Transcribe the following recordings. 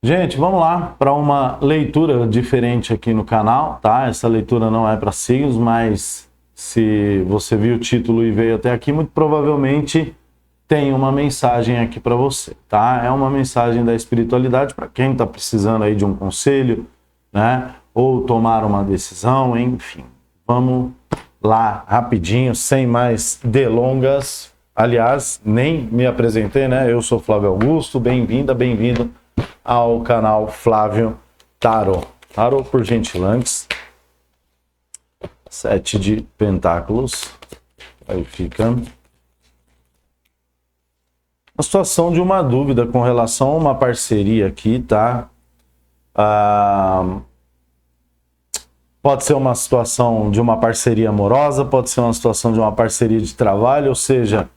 Gente, vamos lá para uma leitura diferente aqui no canal, tá? Essa leitura não é para signos, mas se você viu o título e veio até aqui, muito provavelmente tem uma mensagem aqui para você, tá? É uma mensagem da espiritualidade para quem está precisando aí de um conselho, né? Ou tomar uma decisão, enfim. Vamos lá, rapidinho, sem mais delongas. Aliás, nem me apresentei, né? Eu sou Flávio Augusto, bem-vinda, bem-vindo ao canal Flávio Tarot. Tarot por gentilhantes. 7 de pentáculos. Aí fica a situação de uma dúvida com relação a uma parceria aqui, tá? Pode ser uma situação de uma parceria amorosa, pode ser uma situação de uma parceria de trabalho, ou seja,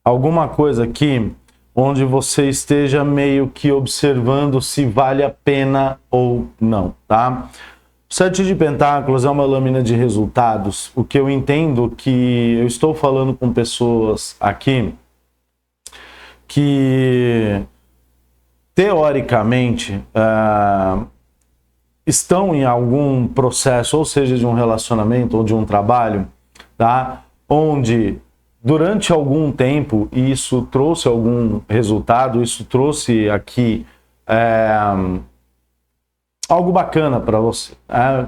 alguma coisa aqui onde você esteja meio que observando se vale a pena ou não, tá? O 7 de pentáculos é uma lâmina de resultados. O que eu entendo que eu estou falando com pessoas aqui que, teoricamente, estão em algum processo, ou seja, de um relacionamento ou de um trabalho, tá? Onde durante algum tempo isso trouxe algum resultado, isso trouxe aqui algo bacana para você.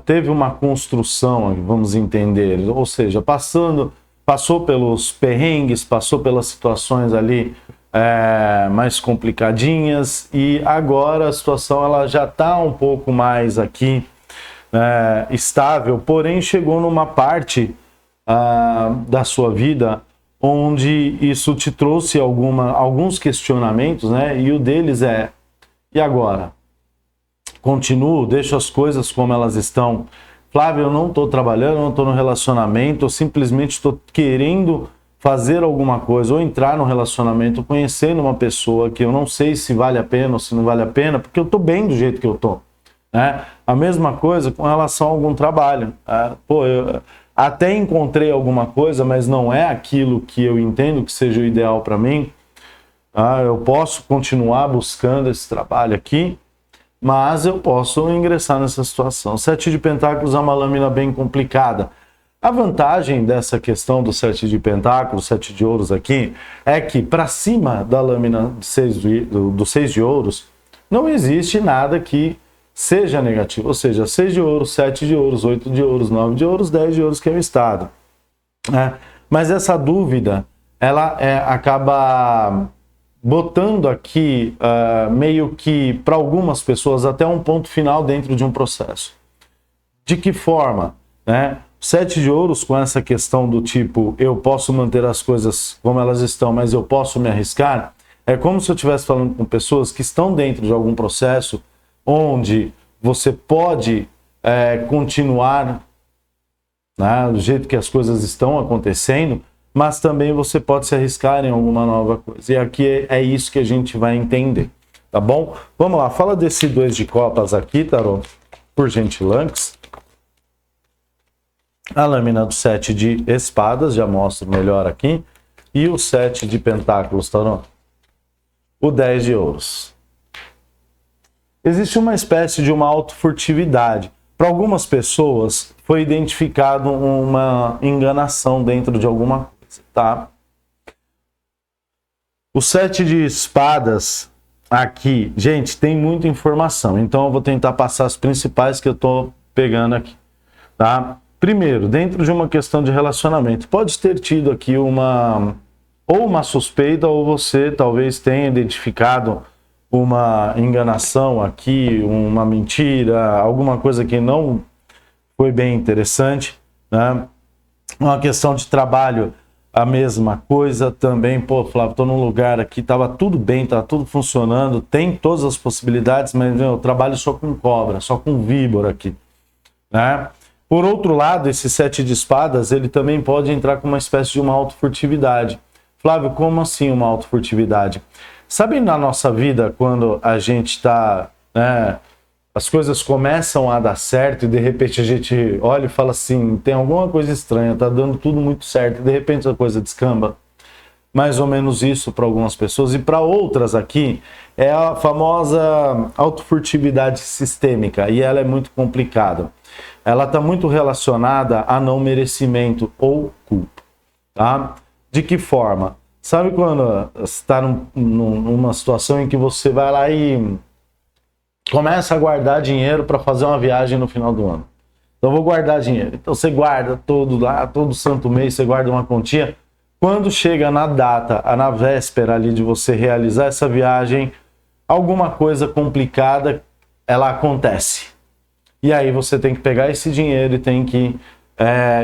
Teve uma construção, vamos entender, ou seja, passou pelos perrengues, passou pelas situações ali mais complicadinhas e agora a situação ela já está um pouco mais aqui estável, porém chegou numa parte da sua vida onde isso te trouxe alguns questionamentos, né? E o deles é: e agora? Continuo, deixo as coisas como elas estão? Flávio, eu não estou trabalhando, não estou no relacionamento, eu simplesmente estou querendo fazer alguma coisa, ou entrar no relacionamento, conhecendo uma pessoa que eu não sei se vale a pena ou se não vale a pena, porque eu estou bem do jeito que eu estou. Né? A mesma coisa com relação a algum trabalho. Eu até encontrei alguma coisa, mas não é aquilo que eu entendo que seja o ideal para mim. Eu posso continuar buscando esse trabalho aqui, mas eu posso ingressar nessa situação. 7 de pentáculos é uma lâmina bem complicada. A vantagem dessa questão do 7 de pentáculos, 7 de ouros aqui, é que para cima da lâmina do 6 de ouros, não existe nada que seja negativo. Ou seja, 6 de ouros, 7 de ouros, 8 de ouros, 9 de ouros, 10 de ouros, que é o estado. Mas essa dúvida, ela acaba botando aqui meio que para algumas pessoas até um ponto final dentro de um processo. De que forma? Né? 7 de ouros com essa questão do tipo, eu posso manter as coisas como elas estão, mas eu posso me arriscar, é como se eu estivesse falando com pessoas que estão dentro de algum processo onde você pode continuar, né, do jeito que as coisas estão acontecendo, mas também você pode se arriscar em alguma nova coisa. E aqui é isso que a gente vai entender, tá bom? Vamos lá, fala desse 2 de copas aqui, Tarô, por gentilhantes. A lâmina do 7 de espadas, já mostro melhor aqui. E o 7 de pentáculos, Tarô. O 10 de ouros. Existe uma espécie de uma autofurtividade. Para algumas pessoas, foi identificado uma enganação dentro de alguma coisa, tá? O 7 de espadas aqui, gente, tem muita informação. Então eu vou tentar passar as principais que eu estou pegando aqui, tá? Primeiro, dentro de uma questão de relacionamento, pode ter tido aqui uma suspeita, ou você talvez tenha identificado uma enganação aqui, uma mentira, alguma coisa que não foi bem interessante, né? Uma questão de trabalho, a mesma coisa também. Pô, Flávio, estou num lugar aqui, estava tudo bem, está tudo funcionando, tem todas as possibilidades, mas eu trabalho só com cobra, só com víbora aqui, né? Por outro lado, esse 7 de espadas, ele também pode entrar com uma espécie de uma autofurtividade. Flávio, como assim uma autofurtividade? Sabe na nossa vida, quando a gente está, né, as coisas começam a dar certo e de repente a gente olha e fala assim, tem alguma coisa estranha, tá dando tudo muito certo e de repente a coisa descamba? mais ou menos isso para algumas pessoas, e para outras aqui é a famosa autofurtividade sistêmica, e ela é muito complicada. Ela está muito relacionada a não merecimento ou culpa, tá? De que forma? Sabe quando você está numa situação em que você vai lá e começa a guardar dinheiro para fazer uma viagem no final do ano? Então, eu vou guardar dinheiro. Então, você guarda todo santo mês, você guarda uma quantia. Quando chega na data, na véspera ali de você realizar essa viagem, alguma coisa complicada, ela acontece. E aí você tem que pegar esse dinheiro e tem que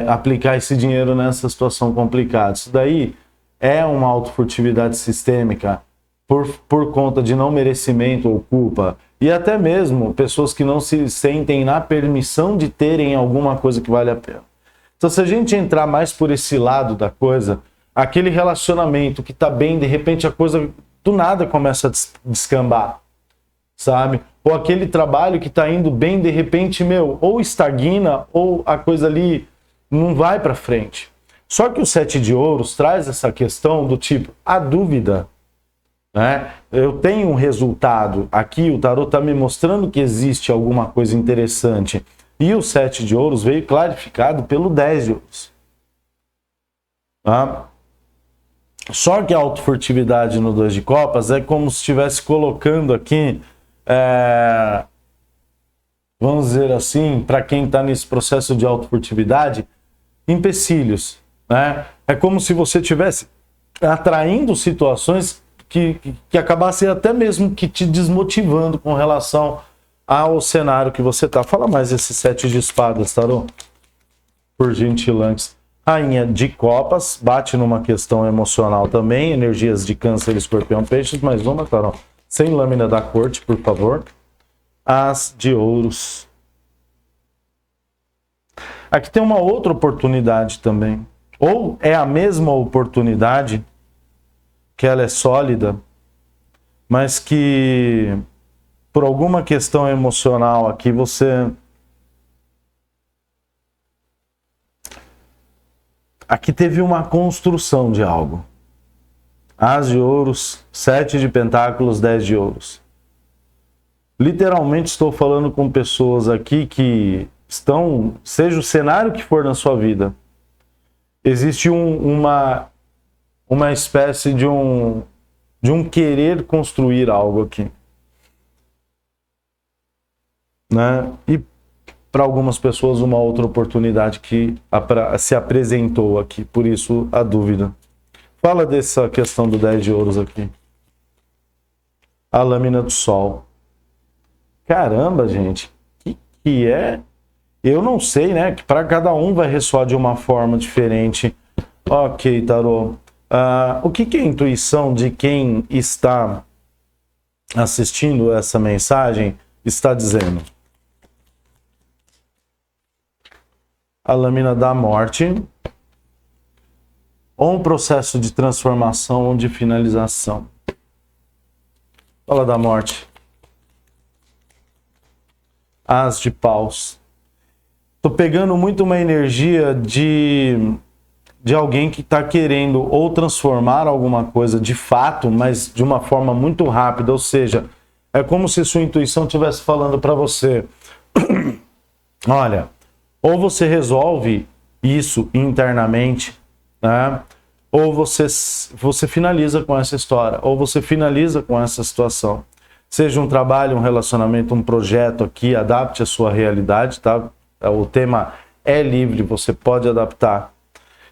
aplicar esse dinheiro nessa situação complicada. Isso daí é uma autofurtividade sistêmica por conta de não merecimento ou culpa. E até mesmo pessoas que não se sentem na permissão de terem alguma coisa que vale a pena. Então, se a gente entrar mais por esse lado da coisa, aquele relacionamento que tá bem, de repente a coisa do nada começa a descambar, sabe? Ou aquele trabalho que tá indo bem, de repente, ou estagna, ou a coisa ali não vai para frente. Só que o 7 de ouros traz essa questão do tipo, a dúvida, né? Eu tenho um resultado aqui, o tarot está me mostrando que existe alguma coisa interessante. E o 7 de ouros veio clarificado pelo 10 de ouros. Tá? Só que a autofurtividade no 2 de copas é como se estivesse colocando aqui, vamos dizer assim, para quem está nesse processo de autofurtividade, empecilhos. Né? É como se você estivesse atraindo situações que acabassem até mesmo que te desmotivando com relação ao cenário que você está. Fala mais esse 7 de espadas, tarô, por gentileza. Rainha de copas, bate numa questão emocional também, energias de câncer, escorpião, peixes, mais uma, tarô. Sem lâmina da corte, por favor. As de ouros. Aqui tem uma outra oportunidade também. Ou é a mesma oportunidade, que ela é sólida, mas que por alguma questão emocional aqui você... Aqui teve uma construção de algo. As de ouros, 7 de pentáculos, 10 de ouros. Literalmente estou falando com pessoas aqui que estão, seja o cenário que for na sua vida, existe uma espécie de um querer construir algo aqui. Né? E para algumas pessoas uma outra oportunidade que se apresentou aqui, por isso a dúvida. Fala dessa questão do 10 de ouros aqui. A lâmina do sol. Caramba, gente, que é? Eu não sei, né? Que para cada um vai ressoar de uma forma diferente. Ok, tarô. O que é a intuição de quem está assistindo essa mensagem está dizendo? A lâmina da morte, ou um processo de transformação ou de finalização. Fala da morte. As de paus. Tô pegando muito uma energia de alguém que está querendo ou transformar alguma coisa de fato, mas de uma forma muito rápida, ou seja, é como se sua intuição estivesse falando para você, olha, ou você resolve isso internamente, né? Ou você finaliza com essa história, ou você finaliza com essa situação. Seja um trabalho, um relacionamento, um projeto aqui, adapte a sua realidade, tá? O tema é livre, você pode adaptar.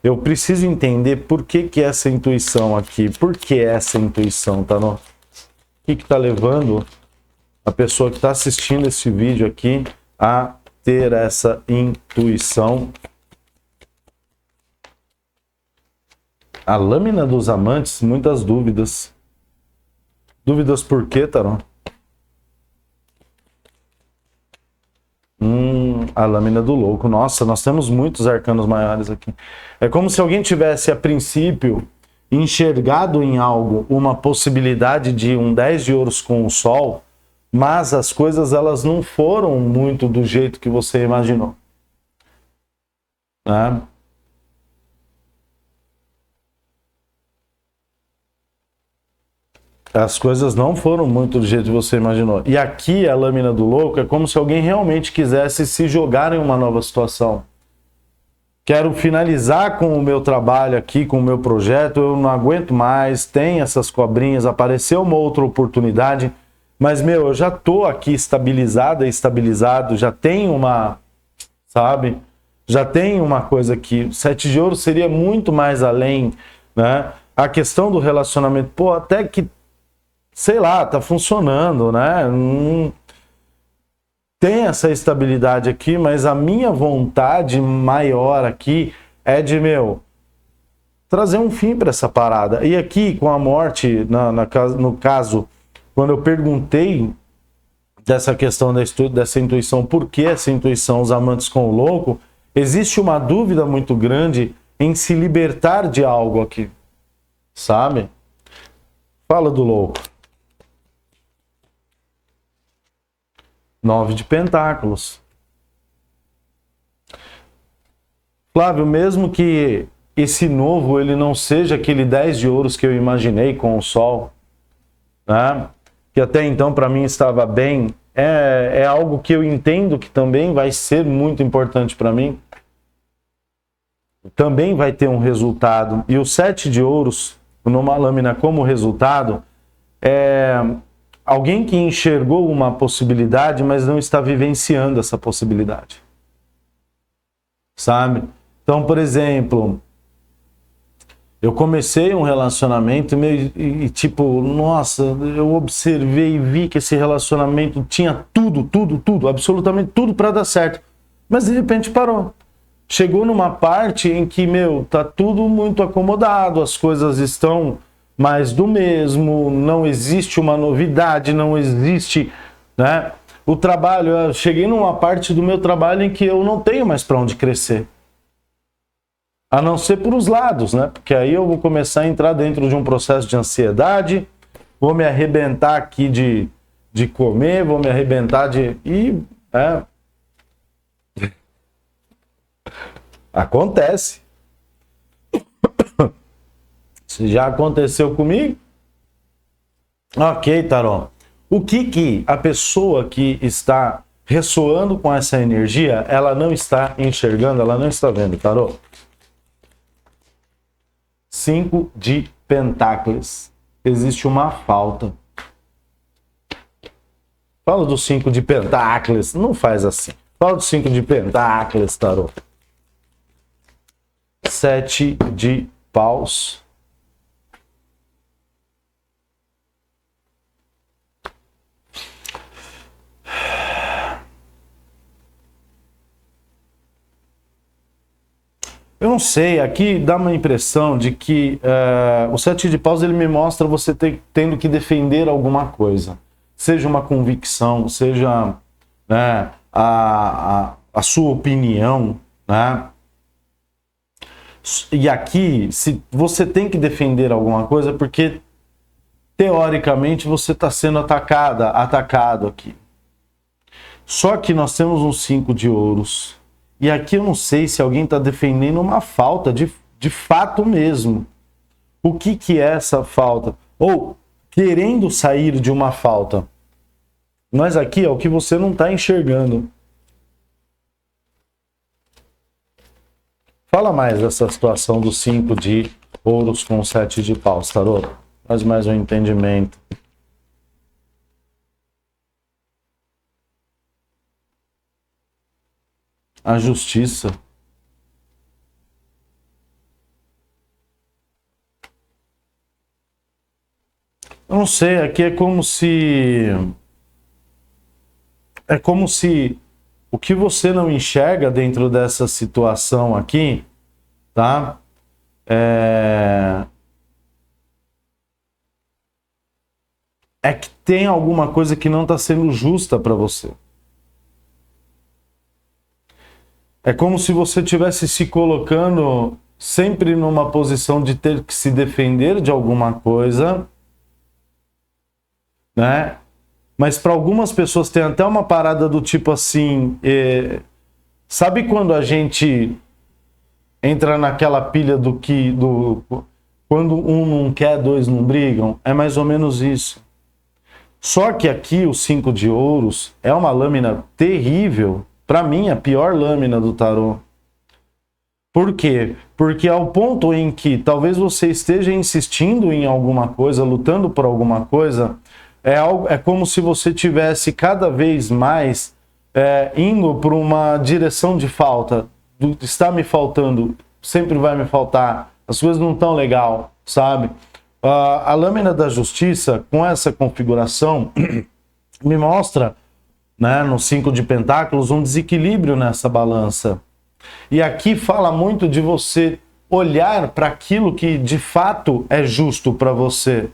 Eu preciso entender por que essa intuição aqui, por que essa intuição, tá? O que está levando a pessoa que está assistindo esse vídeo aqui a ter essa intuição. A lâmina dos amantes, muitas dúvidas. Dúvidas por quê, Tarô? A lâmina do louco. Nossa, nós temos muitos arcanos maiores aqui. É como se alguém tivesse, a princípio, enxergado em algo uma possibilidade de um 10 de ouros com o sol, mas as coisas elas não foram muito do jeito que você imaginou. Né? As coisas não foram muito do jeito que você imaginou. E aqui a lâmina do louco é como se alguém realmente quisesse se jogar em uma nova situação. Quero finalizar com o meu trabalho aqui, com o meu projeto, eu não aguento mais, tem essas cobrinhas, apareceu uma outra oportunidade, mas, eu já tô aqui estabilizado, já tem uma, sabe? Já tem uma coisa aqui. O 7 de ouro seria muito mais além, né? A questão do relacionamento, até que sei lá, tá funcionando, né? Tem essa estabilidade aqui, mas a minha vontade maior aqui é de, trazer um fim para essa parada. E aqui, com a morte, no caso, quando eu perguntei dessa questão dessa intuição, por que essa intuição, os amantes com o louco, existe uma dúvida muito grande em se libertar de algo aqui, sabe? Fala do louco. 9 de pentáculos. Flávio, mesmo que esse novo ele não seja aquele 10 de ouros que eu imaginei com o sol, né? Que até então para mim estava bem, é algo que eu entendo que também vai ser muito importante para mim. Também vai ter um resultado. E o 7 de ouros, numa lâmina como resultado, é alguém que enxergou uma possibilidade, mas não está vivenciando essa possibilidade. Sabe? Então, por exemplo, eu comecei um relacionamento e tipo, nossa, eu observei e vi que esse relacionamento tinha tudo, absolutamente tudo para dar certo. Mas de repente parou. Chegou numa parte em que, tá tudo muito acomodado, as coisas estão mais do mesmo, não existe uma novidade, não existe, né? O trabalho, eu cheguei numa parte do meu trabalho em que eu não tenho mais para onde crescer. A não ser por os lados, né? Porque aí eu vou começar a entrar dentro de um processo de ansiedade, vou me arrebentar aqui de comer, vou me arrebentar Acontece. Se já aconteceu comigo, ok, Tarô. O que a pessoa que está ressoando com essa energia, ela não está enxergando, ela não está vendo, Tarô? 5 de pentáculos. Existe uma falta. Fala do 5 de pentáculos. Não faz assim. Fala do 5 de pentáculos, Tarô. 7 de paus. Eu não sei, aqui dá uma impressão de que o 7 de paus ele me mostra você tendo que defender alguma coisa. Seja uma convicção, seja, né, a sua opinião, né? E aqui, se você tem que defender alguma coisa, porque teoricamente você está sendo atacado aqui. Só que nós temos um 5 de ouros. E aqui eu não sei se alguém está defendendo uma falta de fato mesmo. O que é essa falta? Ou querendo sair de uma falta. Mas aqui é o que você não está enxergando. Fala mais dessa situação do 5 de ouros com 7 de paus, Tarô. Faz mais um entendimento. A justiça. Eu não sei, aqui é como se o que você não enxerga dentro dessa situação aqui, tá? É que tem alguma coisa que não está sendo justa para você. É como se você estivesse se colocando sempre numa posição de ter que se defender de alguma coisa, né? Mas para algumas pessoas tem até uma parada do tipo assim, sabe quando a gente entra naquela pilha quando um não quer, dois não brigam, é mais ou menos isso. Só que aqui o 5 de ouros é uma lâmina terrível, para mim a pior lâmina do tarô. Por quê? Porque ao ponto em que talvez você esteja insistindo em alguma coisa, lutando por alguma coisa, é como se você tivesse cada vez mais indo para uma direção de falta. Está me faltando, sempre vai me faltar, as coisas não estão legal, sabe? A lâmina da justiça, com essa configuração, me mostra, né, no 5 de pentáculos, um desequilíbrio nessa balança. E aqui fala muito de você olhar para aquilo que de fato é justo para você.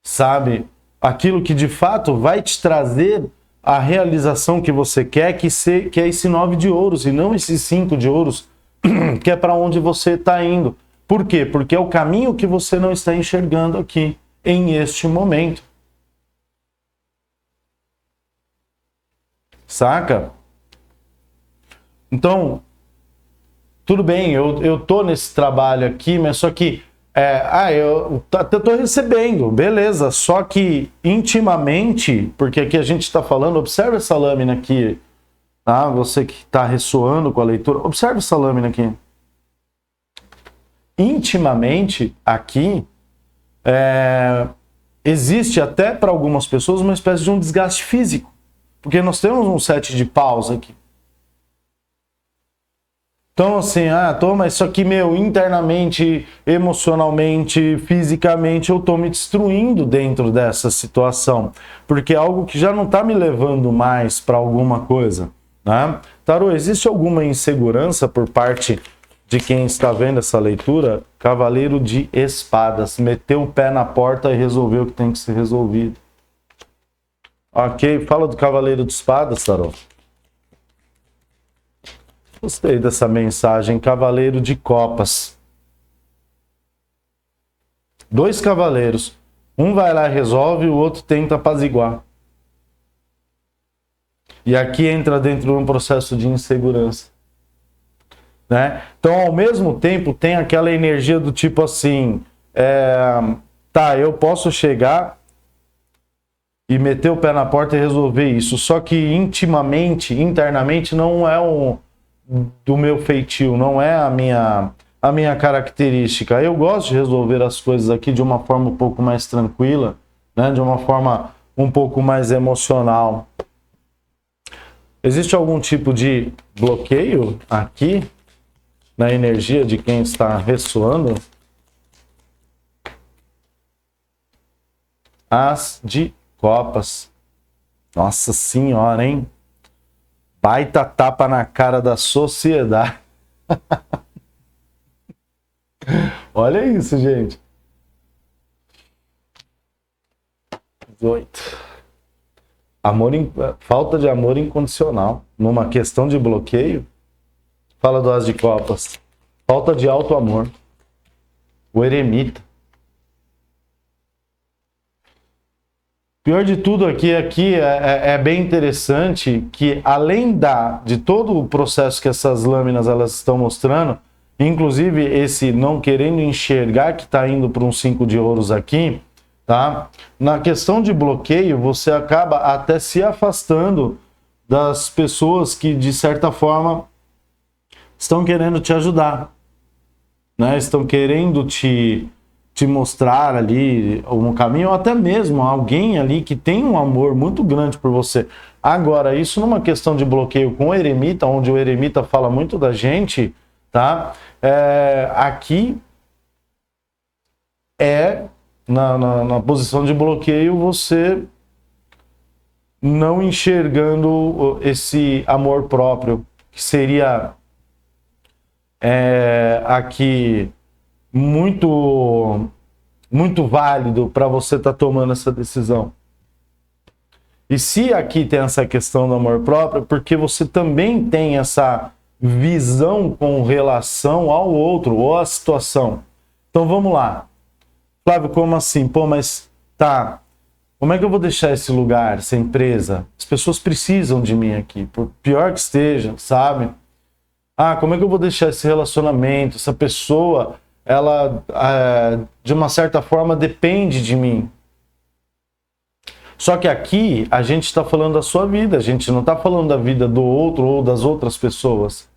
Sabe? Aquilo que de fato vai te trazer a realização que você quer, que é esse 9 de ouros e não esse 5 de ouros, que é para onde você está indo. Por quê? Porque é o caminho que você não está enxergando aqui, em este momento. Saca? Então, tudo bem, eu tô nesse trabalho aqui, mas só que eu até tô recebendo, beleza, só que intimamente, porque aqui a gente está falando, observa essa lâmina aqui, tá? Você que está ressoando com a leitura, observa essa lâmina aqui. Intimamente, aqui, existe até para algumas pessoas uma espécie de um desgaste físico, porque nós temos um 7 de paus aqui. Então, assim, mas só que, internamente, emocionalmente, fisicamente, eu tô me destruindo dentro dessa situação. Porque é algo que já não tá me levando mais para alguma coisa, né? Tarô, existe alguma insegurança por parte de quem está vendo essa leitura? Cavaleiro de Espadas. Meteu o pé na porta e resolveu o que tem que ser resolvido. Ok, fala do Cavaleiro de Espadas, Tarô. Gostei dessa mensagem, Cavaleiro de Copas. 2 cavaleiros. Um vai lá e resolve, o outro tenta apaziguar. E aqui entra dentro de um processo de insegurança. Né? Então, ao mesmo tempo, tem aquela energia do tipo assim, eu posso chegar e meter o pé na porta e resolver isso. Só que intimamente, internamente, não é do meu feitio, não é a minha característica. Eu gosto de resolver as coisas aqui de uma forma um pouco mais tranquila, né? De uma forma um pouco mais emocional. Existe algum tipo de bloqueio aqui na energia de quem está ressoando? As de Copas. Nossa Senhora, hein? Baita tapa na cara da sociedade. Olha isso, gente. 18. Falta de amor incondicional. Numa questão de bloqueio. Fala do As de Copas. Falta de alto amor. O eremita. Pior de tudo aqui é bem interessante que, além de todo o processo que essas lâminas elas estão mostrando, inclusive esse não querendo enxergar que está indo para um 5 de ouros aqui, tá? Na questão de bloqueio, você acaba até se afastando das pessoas que, de certa forma, estão querendo te ajudar, né? Estão querendo te mostrar ali um caminho, ou até mesmo alguém ali que tem um amor muito grande por você. Agora, isso numa questão de bloqueio com o eremita, onde o eremita fala muito da gente, tá? Aqui na posição de bloqueio, você não enxergando esse amor próprio, que seria aqui muito válido para você estar tomando essa decisão. E se aqui tem essa questão do amor próprio, porque você também tem essa visão com relação ao outro ou à situação. Então vamos lá. Flávio, como assim? Pô, mas tá, como é que eu vou deixar esse lugar, essa empresa? As pessoas precisam de mim aqui, por pior que esteja, sabe? Como é que eu vou deixar esse relacionamento, essa pessoa ela de uma certa forma depende de mim. Só que aqui a gente está falando da sua vida, a gente não está falando da vida do outro ou das outras pessoas.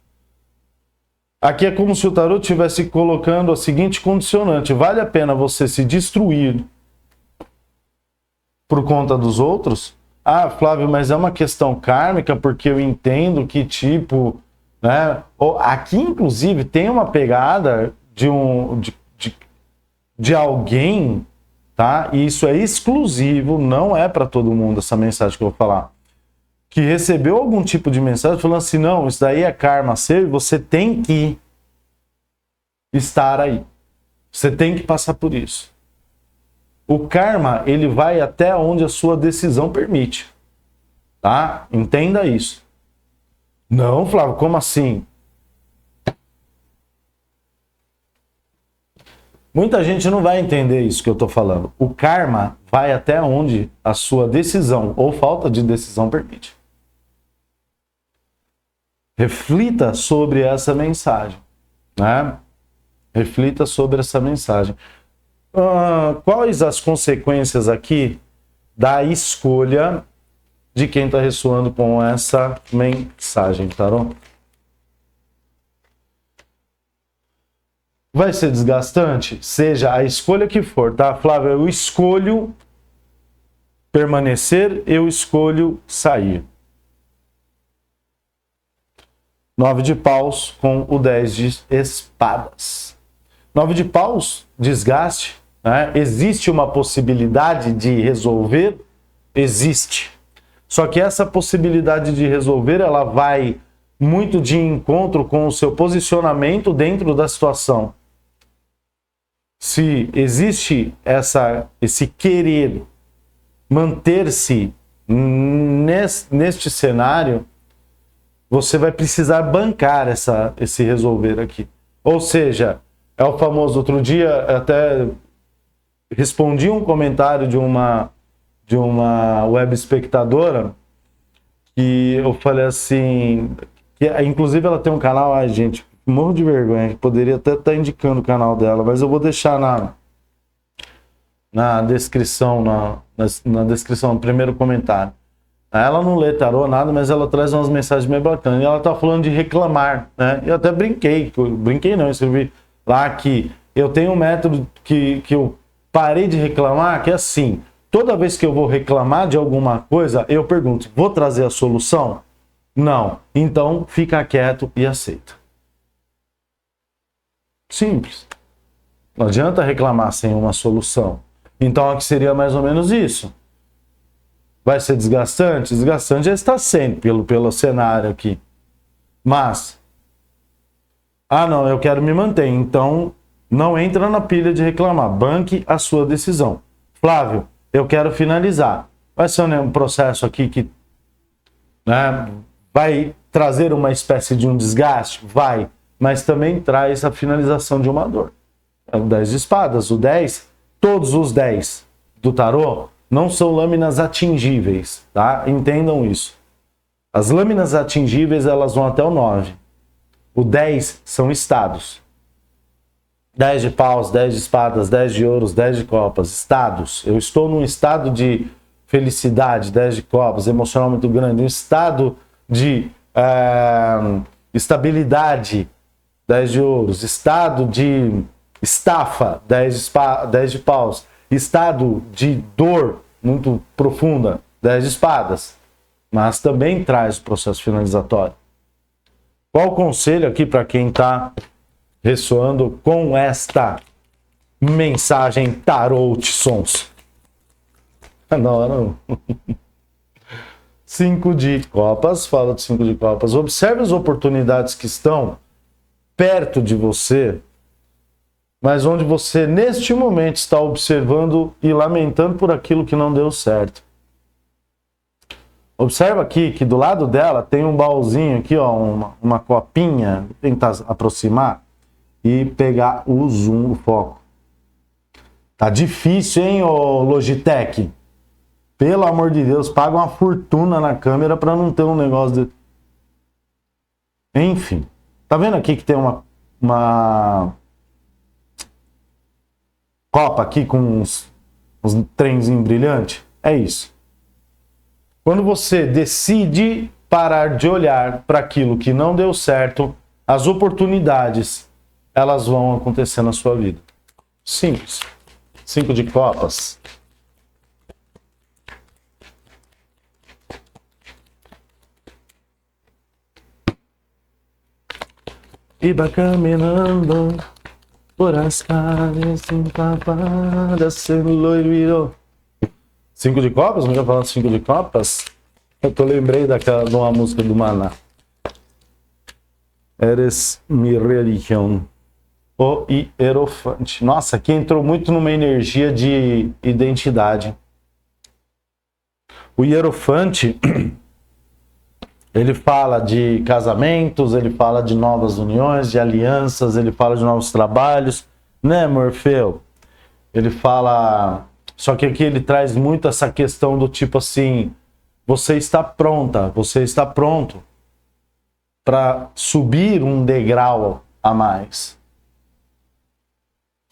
Aqui é como se o tarô estivesse colocando a seguinte condicionante: vale a pena você se destruir por conta dos outros? Ah, Flávio, mas é uma questão kármica, porque eu entendo que tipo, né? Aqui inclusive tem uma pegada de alguém, tá? E isso é exclusivo, não é para todo mundo essa mensagem que eu vou falar. Que recebeu algum tipo de mensagem falando assim: não, isso daí é karma seu e você tem que estar aí. Você tem que passar por isso. O karma, ele vai até onde a sua decisão permite. Tá? Entenda isso. Não, Flávio, como assim? Muita gente não vai entender isso que eu estou falando. O karma vai até onde a sua decisão ou falta de decisão permite. Reflita sobre essa mensagem, né? Reflita sobre essa mensagem. Quais as consequências aqui da escolha de quem está ressoando com essa mensagem, tarô? Vai ser desgastante? Seja a escolha que for, tá? Flávio, eu escolho permanecer, eu escolho sair. 9 de paus com o 10 de espadas. 9 de paus, desgaste, né? Existe uma possibilidade de resolver? Existe. Só que essa possibilidade de resolver, ela vai muito de encontro com o seu posicionamento dentro da situação. Se existe esse querer manter-se neste cenário, você vai precisar bancar esse resolver aqui. Ou seja, é o famoso, outro dia até respondi um comentário de uma web espectadora, que eu falei assim, que inclusive ela tem um canal, ai gente, morro de vergonha, poderia até estar indicando o canal dela, mas eu vou deixar na descrição, na descrição, no primeiro comentário. Ela não lê tarô, nada, mas ela traz umas mensagens bem bacanas. E ela tá falando de reclamar, né? Eu até brinquei não, eu escrevi lá que eu tenho um método que eu parei de reclamar, que é assim: toda vez que eu vou reclamar de alguma coisa, eu pergunto, vou trazer a solução? Não. Então, fica quieto e aceita. Simples. Não adianta reclamar sem uma solução. Então, aqui seria mais ou menos isso. Vai ser desgastante? Desgastante já está sendo pelo cenário aqui. Mas, não, eu quero me manter. Então, não entra na pilha de reclamar. Banque a sua decisão. Flávio, eu quero finalizar. Vai ser um processo aqui que, né, vai trazer uma espécie de um desgaste? Vai. Mas também traz a finalização de uma dor. É o 10 de espadas. O 10, todos os 10 do tarô não são lâminas atingíveis, tá? Entendam isso. As lâminas atingíveis, elas vão até o 9. O 10 são estados. 10 de paus, 10 de espadas, 10 de ouros, 10 de copas. Estados. Eu estou num estado de felicidade, 10 de copas, emocional muito grande. Um estado de estabilidade, 10 de ouros. Estado de estafa, 10 de paus. Estado de dor muito profunda, 10 de espadas, mas também traz o processo finalizatório. Qual o conselho aqui para quem está ressoando com esta mensagem tarot sons? Não. 5 de copas, fala de 5 de copas. Observe as oportunidades que estão perto de você, mas onde você, neste momento, está observando e lamentando por aquilo que não deu certo. Observa aqui que do lado dela tem um baúzinho aqui, ó, uma copinha. Vou tentar aproximar e pegar o zoom, o foco. Tá difícil, hein, ô Logitech? Pelo amor de Deus, paga uma fortuna na câmera para não ter um negócio de... Enfim, tá vendo aqui que tem uma copa aqui com uns trenzinhos brilhantes? É isso. Quando você decide parar de olhar para aquilo que não deu certo, as oportunidades, elas vão acontecer na sua vida. Simples. 5 de copas. Iba caminhando por as calles empapadas, se lo olvidó. 5 de copas? Não já falando 5 de copas? Eu lembrei de uma música do Maná. Eres mi religião. O Hierofante. Nossa, aqui entrou muito numa energia de identidade. O Hierofante, ele fala de casamentos, ele fala de novas uniões, de alianças, ele fala de novos trabalhos, né, Morfeu? Ele fala... Só que aqui ele traz muito essa questão do tipo assim, você está pronta, você está pronto para subir um degrau a mais.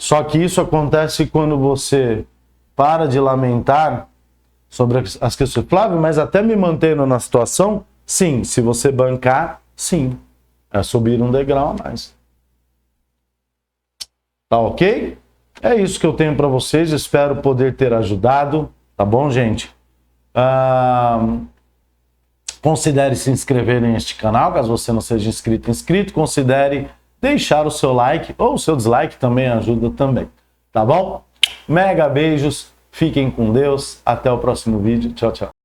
Só que isso acontece quando você para de lamentar sobre as questões. Flávio, mas até me mantendo na situação, sim. Se você bancar, sim. É subir um degrau a mais. Tá ok? É isso que eu tenho para vocês. Espero poder ter ajudado. Tá bom, gente? Considere se inscrever neste canal, caso você não seja inscrito. Considere deixar o seu like ou o seu dislike também ajuda também. Tá bom? Mega beijos. Fiquem com Deus. Até o próximo vídeo. Tchau, tchau.